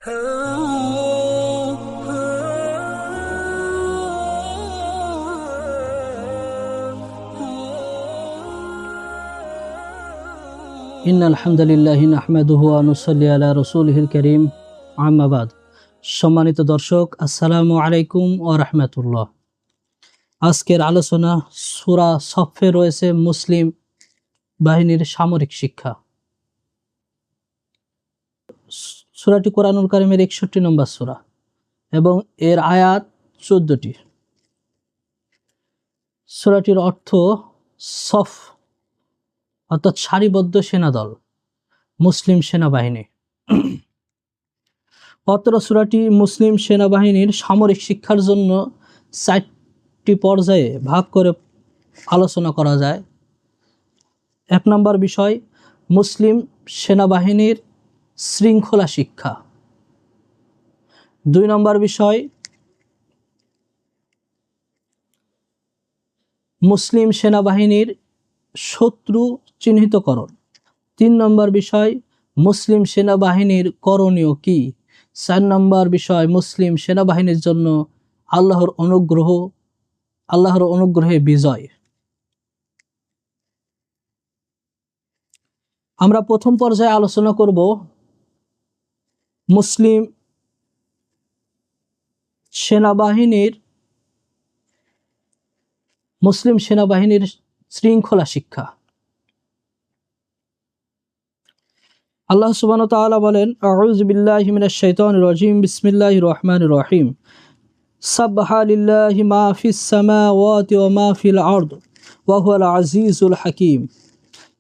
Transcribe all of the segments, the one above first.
ইন্নাল হামদুলিল্লাহি নাহমাদুহু ওয়া নুসাল্লি আলা রাসূলিহিল কারীম, আম্মা বাদ। সম্মানিত দর্শক, আসসালামু আলাইকুম ওয়া রাহমাতুল্লাহ। আজকের আলোচনা সূরা সফে রয়েছে মুসলিম বাহিনীর সামরিক শিক্ষা। সূরাটি কোরআনুল কারীমের 61 নম্বর সূরা এবং এর আয়াত 14টি। সূরাটির অর্থ সফ অর্থাৎ সারিবদ্ধ সেনাদল, মুসলিম সেনাবাহিনী। অত্র সূরাটি মুসলিম সেনাবাহিনীর সামরিক শিক্ষার জন্য 4টি পর্যায়ে ভাগ করে আলোচনা করা যায়। 1 নম্বর বিষয় মুসলিম সেনাবাহিনীর শৃঙ্খলা শিক্ষা। 2 নম্বর বিষয় মুসলিম সেনাবাহিনীর শত্রু চিহ্নিতকরণ। 3 নম্বর বিষয় মুসলিম সেনাবাহিনীর করণীয় কি। 4 নম্বর বিষয় মুসলিম সেনাবাহিনীর জন্য আল্লাহর অনুগ্রহে বিজয়। আমরা প্রথম পর্যায়ে আলোচনা করব মুসলিম সেনাবাহিনীর শৃঙ্খলা শিক্ষা। আল্লাহ সুবহানাহু ওয়া তাআলা বলেন, আউযু বিল্লাহি মিনাশ শাইতানির রাজীম, বিসমিল্লাহির রহমানির রহিম। সাবহা লিল্লাহি মা ফিস সামাওয়াতি ওয়া মা ফিল আরদ ওয়া হুয়াল আজিজুল হাকীম।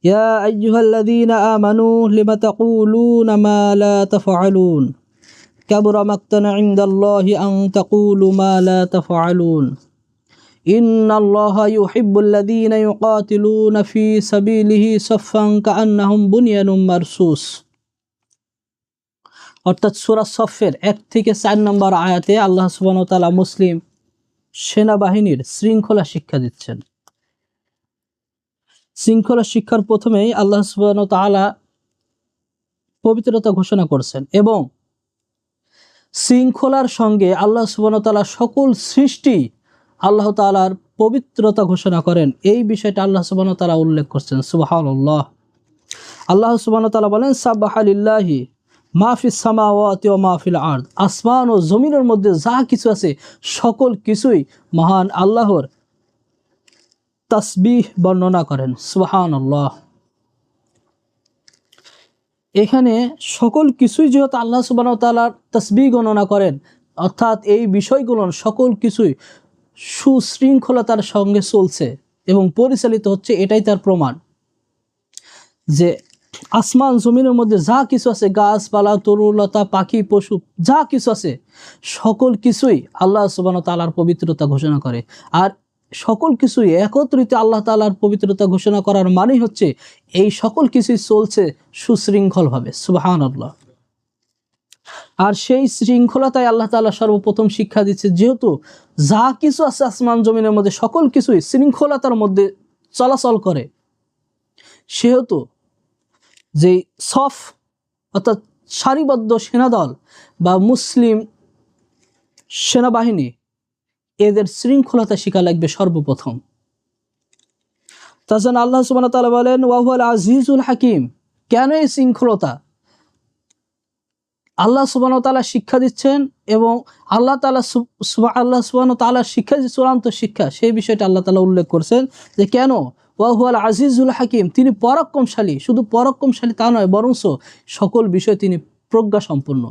ইয়া আইয়ুহাল্লাযীনা আমানু লিমা তাকুলুনা মা লা তাফআলুন কাবুরা মাকতান ইনদাল্লাহি আন তাকুলু মা লা তাফআলুন ইন্নাল্লাহা ইউহিব্বুল্লাযীনা ইউকাতিলুনা ফি সাবিলিহি সাফফান কাআন্নাহুম বুনিয়ানুম মারসুস। অর্থাৎ সূরা সফের 1 থেকে 4 নম্বর আয়াতে আল্লাহ সুবহানাহু ওয়া তাআলা মুসলিম সেনাবাহিনীর শৃঙ্খলা শিক্ষা দিচ্ছেন। শৃঙ্খলা শিক্ষার প্রথমেই আল্লাহ সুবহানাহু ওয়া তাআলা পবিত্রতা ঘোষণা করছেন এবং শৃঙ্খলার সঙ্গে আল্লাহ সুবহানাহু ওয়া তাআলা সকল সৃষ্টি আল্লাহ তাআলার পবিত্রতা ঘোষণা করেন। এই বিষয়টা আল্লাহ সুবহানাহু ওয়া তাআলা উল্লেখ করছেন। সুবহানাল্লাহ। আল্লাহ সুবহানাহু ওয়া তাআলা বলেন, সাবহা লিল্লাহি মা ফিস সামাওয়াতি ওয়া মা ফিল আরদ। আসমান ও জমিনের মধ্যে যা কিছু আছে সকল কিছুই মহান আল্লাহর তাসবিহ বর্ণনা করেন। সুবহানাল্লাহ। এখানে সকল কিছুই যেহেতু আল্লাহ সুবহানাহু ওয়া তাআলার তাসবিহ গণনা করেন, অর্থাৎ এই বিষয়গুলো সকল কিছুই সুশৃঙ্খলতার সঙ্গে চলছে এবং পরিচালিত হচ্ছে, এটাই তার প্রমাণ যে আসমান জমিনের মধ্যে যা কিছু আছে, গাছপালা, তরুলতা, পাখি, পশু যা কিছু আছে সকল কিছুই আল্লাহ সুবহানাহু ওয়া তাআলার পবিত্রতা ঘোষণা করে। আর সকল কিছুই একত্রিত আল্লাহ তাআলার পবিত্রতা ঘোষণা করার মানেই হচ্ছে এই সকল কিছুই চলছে সুশৃঙ্খলভাবে। সুবহানাল্লাহ। আর সেই শৃঙ্খলতাই আল্লাহ তাআলা সর্বপ্রথম শিক্ষা দিচ্ছে, যেহেতু যা কিছু আছে আসমান জমিনের মধ্যে সকল কিছুই শৃঙ্খলতার মধ্যে চলাচল করে, সেহেতু যে সফ অর্থাৎ সারিবদ্ধ সেনাদল বা মুসলিম সেনাবাহিনী, এদের শৃঙ্খলতা শিক্ষা লাগবে সর্বপ্রথম। তাছাড়া আল্লাহ সুবহানাহু ওয়া তাআলা বলেন, ওয়া হুয়াল আজিজুল হাকীম। কেন এই শৃঙ্খলতা? আল্লাহ সুবহানাহু ওয়া তাআলা শিক্ষা দিচ্ছেন এবং আল্লাহ সুবহানাহু ওয়া তাআলার শিক্ষা যে চূড়ান্ত শিক্ষা, সেই বিষয়টা আল্লাহ তাআলা উল্লেখ করছেন যে কেন ওয়া হুয়াল আজিজুল হাকীম, তিনি পরাক্রমশালী। শুধু পরাক্রমশালী তা নয়, বরঞ্চ সকল বিষয় তিনি প্রজ্ঞা সম্পন্ন,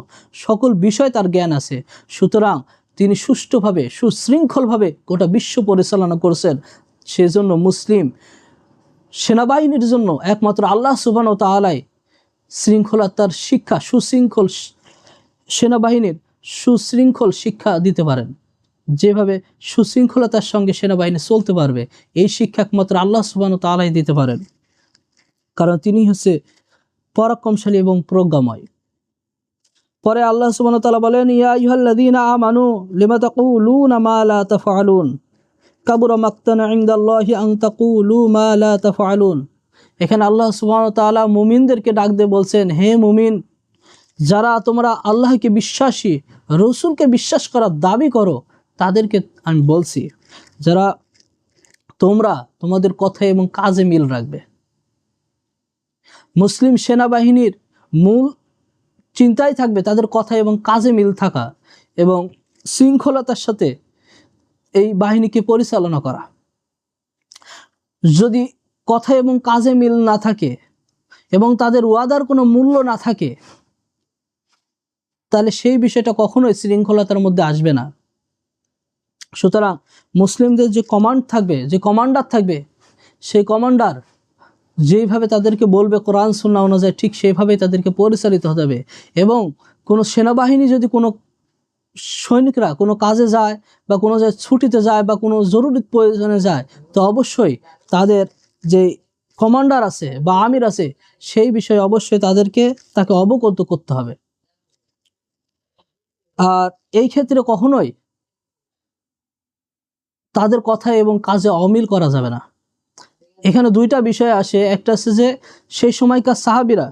সকল বিষয় তার জ্ঞান আছে। সুতরাং তিনি সুষ্ঠুভাবে সুশৃঙ্খলভাবে গোটা বিশ্ব পরিচালনা করছেন। সেজন্য মুসলিম সেনাবাহিনীর জন্য একমাত্র আল্লাহ সুবহানাহু ওয়া তাআলাই শৃঙ্খলতার শিক্ষা, সুশৃঙ্খল সেনাবাহিনীর সুশৃঙ্খল শিক্ষা দিতে পারেন। যেভাবে সুশৃঙ্খলতার সঙ্গে সেনাবাহিনী চলতে পারবে, এই শিক্ষা একমাত্র আল্লাহ সুবহানাহু ওয়া তাআলাই দিতে পারেন, কারণ তিনি হচ্ছে পরাক্রমশালী এবং প্রজ্ঞাময়। পরে আল্লাহ সুবহানাহু ওয়া তাআলা বলেন, ইয়া আইয়ুহাল্লাযীনা আমানু লিমা তাকুলুনা মা লা তাফআলুন কাবুরা মাকতান ইনদাল্লাহি আন তাকুলু মা লা তাফআলুন। এখানে আল্লাহ সুবহানাহু ওয়া তাআলা মুমিনদেরকে ডাক দিয়ে বলছেন, হে মুমিন, যারা তোমরা আল্লাহকে বিশ্বাসী, রসুলকে বিশ্বাস করার দাবি করো, তাদেরকে আমি বলছি যারা তোমরা তোমাদের কথা এবং কাজে মিল রাখবে। মুসলিম সেনাবাহিনীর মূল চিন্তাই থাকবে তাদের কথা এবং কাজে মিল থাকা এবং শৃঙ্খলতার সাথে এই বাহিনীকে পরিচালনা করা। যদি কথা এবং কাজে মিল না থাকে এবং তাদের ওয়াদার কোনো মূল্য না থাকে, তাহলে সেই বিষয়টা কখনোই শৃঙ্খলতার মধ্যে আসবে না। সুতরাং মুসলিমদের যে কমান্ড থাকবে, যে কমান্ডার থাকবে, সেই কমান্ডার যেইভাবে তাদেরকে বলবে কোরআন সুন্নাহ অনুযায়ী, ঠিক সেইভাবেই তাদেরকে পরিচালিত হতে হবে। এবং কোনো সেনাবাহিনী যদি কোনো সৈনিকরা কোনো কাজে যায় বা কোনো জায়গায় ছুটিতে যায় বা কোনো জরুরি প্রয়োজনে যায়, তো অবশ্যই তাদের যে কমান্ডার আছে বা আমির আছে, সেই বিষয়ে অবশ্যই তাকে অবগত করতে হবে। আর এই ক্ষেত্রে কখনোই তাদের কথা এবং কাজে অমিল করা যাবে না। এখানে দুইটা বিষয় আসে। একটা আছে যে সেই সময়কার সাহাবীরা,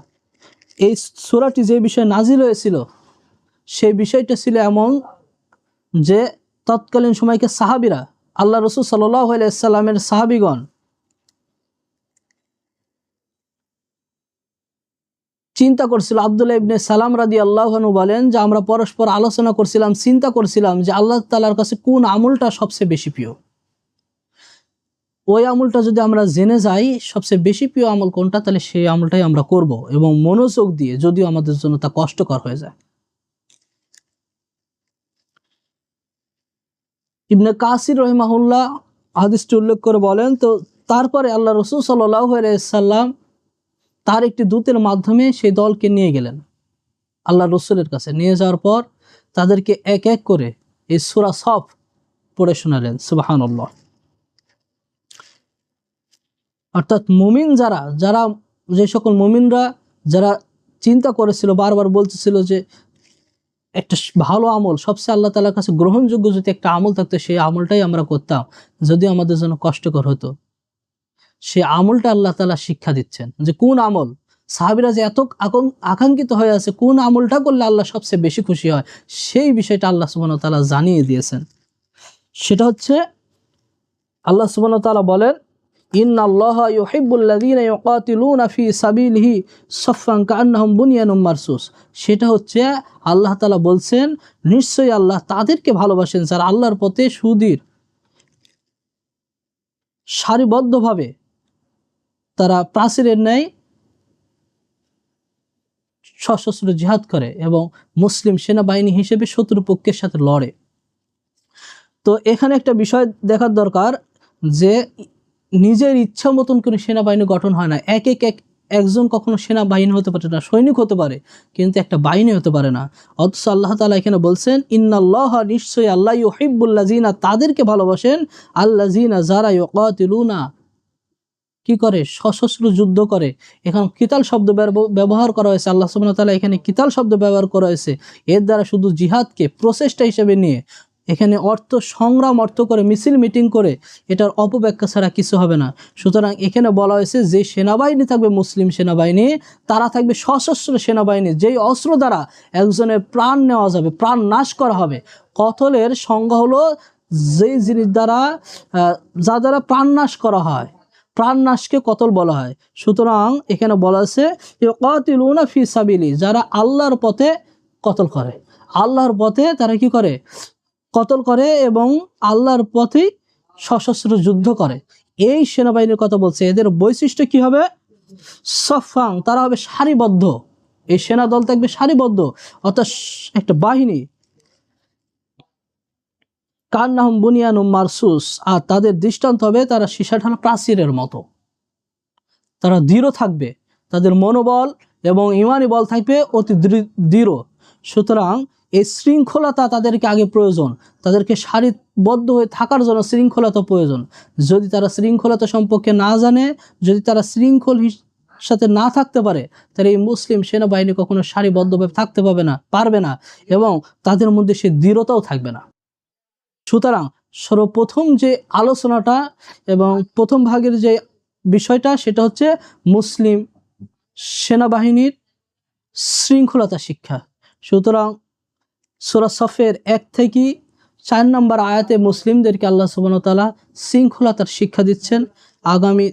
এই সূরাটি যে বিষয়ে নাজিল হয়েছিল সেই বিষয়টা ছিল এমন যে তৎকালীন সময়কার সাহাবীরা, আল্লাহ রাসূল সাল্লাল্লাহু আলাইহি সাল্লামের সাহাবীগণ চিন্তা করছিল। আব্দুল্লাহ ইবনে সালাম রাদিয়াল্লাহু আনহু বলেন যে আমরা পরস্পর আলোচনা করছিলাম, চিন্তা করছিলাম যে আল্লাহ তাআলার কাছে কোন আমলটা সবচেয়ে বেশি প্রিয়। ওই আমলটা যদি আমরা জেনে যাই সবচেয়ে বেশি প্রিয় আমল কোনটা, তাহলে সেই আমলটাই আমরা করব এবং মনোযোগ দিয়ে, যদিও আমাদের জন্য তা কষ্টকর হয়ে যায়। ইবনে কাসির রহিমাহুল্লাহ হাদিসটি উল্লেখ করে বলেন, তো তারপরে আল্লাহ রাসূল সাল্লাল্লাহু আলাইহি সাল্লাম তার একটি দূতের মাধ্যমে সেই দলকে নিয়ে গেলেন আল্লাহ রসুলের কাছে। নিয়ে যাওয়ার পর তাদেরকে এক এক করে এই সূরা সফ পড়ে শোনালেন। সুবহানাল্লাহ। অর্থাৎ মুমিন যারা যে সকল মুমিনরা যারা চিন্তা করেছিল, বারবার বলতেছিল যে একটা ভালো আমল, সবচেয়ে আল্লাহ তাআলার কাছে গ্রহণযোগ্য যদি একটা আমল থাকতো, সেই আমলটাই আমরা করতাম, যদিও আমাদের জন্য কষ্টকর হতো। সে আমলটা আল্লাহ তাআলা শিক্ষা দিচ্ছেন যে কোন আমল, সাহাবীরা যে এত আকাঙ্ক্ষিত হয়ে আছে কোন আমলটা করলে আল্লাহ সবচেয়ে বেশি খুশি হয়, সেই বিষয়টা আল্লাহ সুবহানাহু ওয়া তাআলা জানিয়ে দিয়েছেন। সেটা হচ্ছে আল্লাহ সুবহানাহু ওয়া তাআলা বলেন, ইন্নাল্লাহা ইউহিব্বুল্লাযীনা ইউকাতিলুনা ফী সাবিলিহি সাফফান কাআন্নাহুম বুনিয়ানুম মারসুস। সেটা হচ্ছে আল্লাহ তাআলা বলছেন, নিশ্চয়ই আল্লাহ তাদেরকে ভালোবাসেন যারা আল্লাহর পথে সুদীর সারিবদ্ধভাবে তারা প্রাচীরের ন্যায় সশস্ত্র জিহাদ করে এবং মুসলিম সেনাবাহিনী হিসেবে শত্রুপক্ষের সাথে লড়ে। তো এখানে একটা বিষয় দেখার দরকার যে নিজের ইচ্ছা মতন কোনো সেনাবাহিনী গঠন হয় না। একজন কখনো সেনাবাহিনী হতে পারে না, সৈনিক হতে পারে, কিন্তু একটা বাহিনী হতে পারে না। অথচ আল্লাহ তাআলা এখানে বলছেন, ইন্নাল্লাহা, নিশ্চয়ই আল্লাহ, ইউহিব্বুল্লাযীনা, তাদেরকে ভালোবাসেন, আল্লাযীনা, যারা ইউকাতিলুনা, কি করে, সশস্ত্র যুদ্ধ করে। এখানে কিতাল শব্দ ব্যবহার করা হয়েছে। আল্লাহ সুবহানাহু ওয়া তাআলা এখানে কিতাল শব্দ ব্যবহার করা হয়েছে। এর দ্বারা শুধু জিহাদকে প্রচেষ্টা হিসেবে নিয়ে এখানে সংগ্রাম অর্থ করে মিছিল মিটিং করে এটার অপব্যাখ্যা ছাড়া কিছু হবে না। সুতরাং এখানে বলা হয়েছে যে সেনাবাহিনী থাকবে মুসলিম সেনাবাহিনী, তারা থাকবে সশস্ত্র সেনাবাহিনী, যেই অস্ত্র দ্বারা একজনের প্রাণ নেওয়া যাবে, প্রাণ নাশ করা হবে। কতলের সংজ্ঞা হলো যেই জিনিস দ্বারা যা দ্বারা প্রাণ নাশ করা হয়, প্রাণ নাশকে কতল বলা হয়। সুতরাং এখানে বলা আছে ইউকাতিলুনা ফি সাবিলি, যারা আল্লাহর পথে কতল করে, আল্লাহর পথে তারা কি করে, কতল করে এবং আল্লাহর পথে সশস্ত্র যুদ্ধ করে। এই সেনাবাহিনীর কথা বলছে। এদের বৈশিষ্ট্য কি হবে? সফাং, তারা হবে সারিবদ্ধ। এই সেনা দল থাকবে সারিবদ্ধ, অর্থাৎ একটা বাহিনী। কান্নাহুম বুনিয়ানুম মারসুস, আর তাদের দৃষ্টান্ত হবে তারা সীসাঢালা প্রাচীরের মতো। তারা দৃঢ় থাকবে, তাদের মনোবল এবং ইমানি বল থাকবে অতি দৃঢ়। সুতরাং এই শৃঙ্খলতা তাদেরকে আগে প্রয়োজন, তাদেরকে সারিবদ্ধ হয়ে থাকার জন্য শৃঙ্খলতা প্রয়োজন। যদি তারা শৃঙ্খলতা সম্পর্কে না জানে, যদি তারা শৃঙ্খল সাথে না থাকতে পারে, তাহলে এই মুসলিম সেনাবাহিনী কখনো সারিবদ্ধভাবে থাকতে পারবে না এবং তাদের মধ্যে সে দৃঢ়তাও থাকবে না। সুতরাং সর্বপ্রথম যে আলোচনাটা এবং প্রথম ভাগের যে বিষয়টা, সেটা হচ্ছে মুসলিম সেনাবাহিনীর শৃঙ্খলতা শিক্ষা। সুতরাং সূরা সফের 1 থেকে 4 নম্বর আয়াতে মুসলিমদেরকে আল্লাহ সুবহানাহু ওয়া তাআলা শৃঙ্খলতার শিক্ষা দিচ্ছেন। আগামী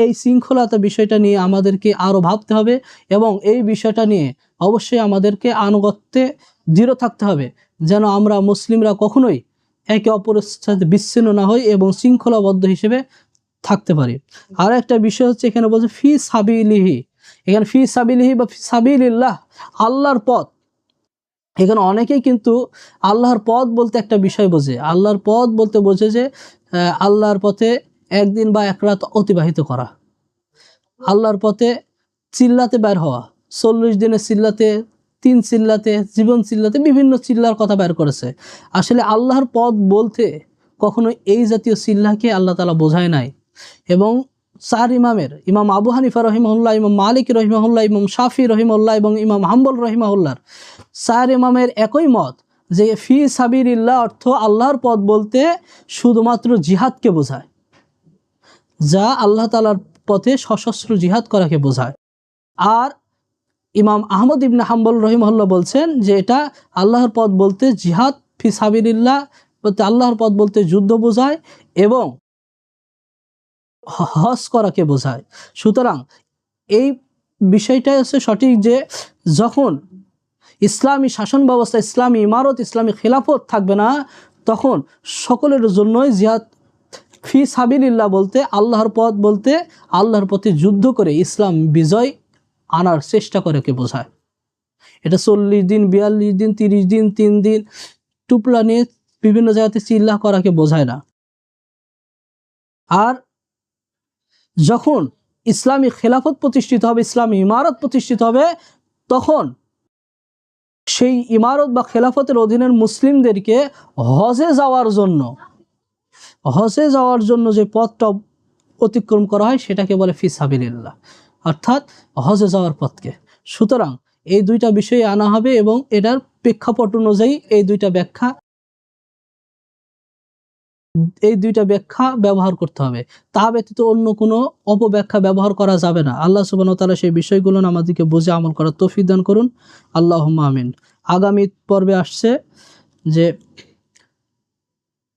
এই শৃঙ্খলতা বিষয়টা নিয়ে আমাদেরকে আরও ভাবতে হবে এবং এই বিষয়টা নিয়ে অবশ্যই আমাদেরকে আনুগত্যে দৃঢ় থাকতে হবে, যেন আমরা মুসলিমরা কখনোই একে অপরের সাথে বিচ্ছিন্ন না হই এবং শৃঙ্খলাবদ্ধ হিসেবে থাকতে পারি। আর একটা বিষয় হচ্ছে এখানে বলছে ফি সাবিলিহি, এখানে ফি সাবিলিহি বা ফি সাবিলিল্লাহ, আল্লাহর পথ। এখানে অনেকেই কিন্তু আল্লাহর পথ বলতে একটা বিষয় বোঝে, আল্লাহর পথ বলতে বোঝে যে আল্লাহর পথে একদিন বা এক রাত অতিবাহিত করা, আল্লাহর পথে চিল্লাতে বের হওয়া, 40 দিনের চিল্লাতে, 3 চিল্লাতে, জীবন চিল্লাতে, বিভিন্ন চিল্লার কথা বের করেছে। আসলে আল্লাহর পথ বলতে কখনো এই জাতীয় চিল্লাকে আল্লাহ তাআলা বোঝায় নাই। এবং 4 ইমামের, ইমাম আবু হানিফা রহিমাহুল্লাহ, ইমাম মালিক রহিমাহুল্লাহ, ইমাম শাফি রহিমাহুল্লাহ এবং ইমাম হাম্বল রহিমাহুল্লাহ, 4 ইমামের একই মত যে ফি সাবিলিল্লাহ অর্থ আল্লাহর পথ বলতে শুধুমাত্র জিহাদকে বোঝায়, যা আল্লাহ তাআলার পথে সশস্ত্র জিহাদ করাকে বোঝায়। আর ইমাম আহমদ ইবনে হাম্বল রহিমাহুল্লাহ বলছেন যে এটা আল্লাহর পথ বলতে জিহাদ, ফি সাবিলিল্লাহ বলতে আল্লাহর পথ বলতে যুদ্ধ বোঝায় এবং হজ করাকে বোঝায়। সুতরাং এই বিষয়টাই হচ্ছে সঠিক যে যখন ইসলামী শাসন ব্যবস্থা, ইসলামী ইমারত, ইসলামী খেলাফত থাকবে না, তখন সকলের জন্যই জিহাদ, ফি সাবিলিল্লাহ বলতে আল্লাহর পথ বলতে আল্লাহর পথে যুদ্ধ করে ইসলাম বিজয় আনার চেষ্টা করেকে বোঝায়। এটা 40 দিন, 42 দিন, 30 দিন, 3 দিন টুপলা নিয়ে বিভিন্ন জায়গাতে চিল্লা করাকে বোঝায় না। আর যখন ইসলামী খেলাফত প্রতিষ্ঠিত হবে, ইসলামী ইমারত প্রতিষ্ঠিত হবে, তখন সেই ইমারত বা খেলাফতের অধীনের মুসলিমদেরকে হজে যাওয়ার জন্য যে পথটা অতিক্রম করা হয় সেটাকে বলে ফি সাবিলিল্লাহ, অর্থাৎ হজে যাওয়ার পথকে। সুতরাং এই দুইটা বিষয় আনা হবে এবং এটার প্রেক্ষাপট অনুযায়ী এই দুইটা ব্যাখ্যা ব্যবহার করতে হবে। তা ব্যতীত অন্য কোনো অপব্যাখ্যা ব্যবহার করা যাবে না। আল্লাহ সুবহানাহু ওয়া তাআলা সেই বিষয়গুলো আমাদেরকে বুঝে আমল করার তৌফিক দান করুন। আল্লাহুম্মা আমিন। আগামী পর্বে আসছে যে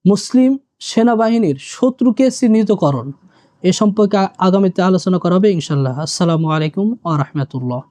মুসলিম সেনাবাহিনীর শত্রুকে চিহ্নিতকরণ, এ সম্পর্কে আগামীতে আলোচনা করা হবে ইনশাআল্লাহ। আসসালামু আলাইকুম ওয়া রাহমাতুল্লাহ।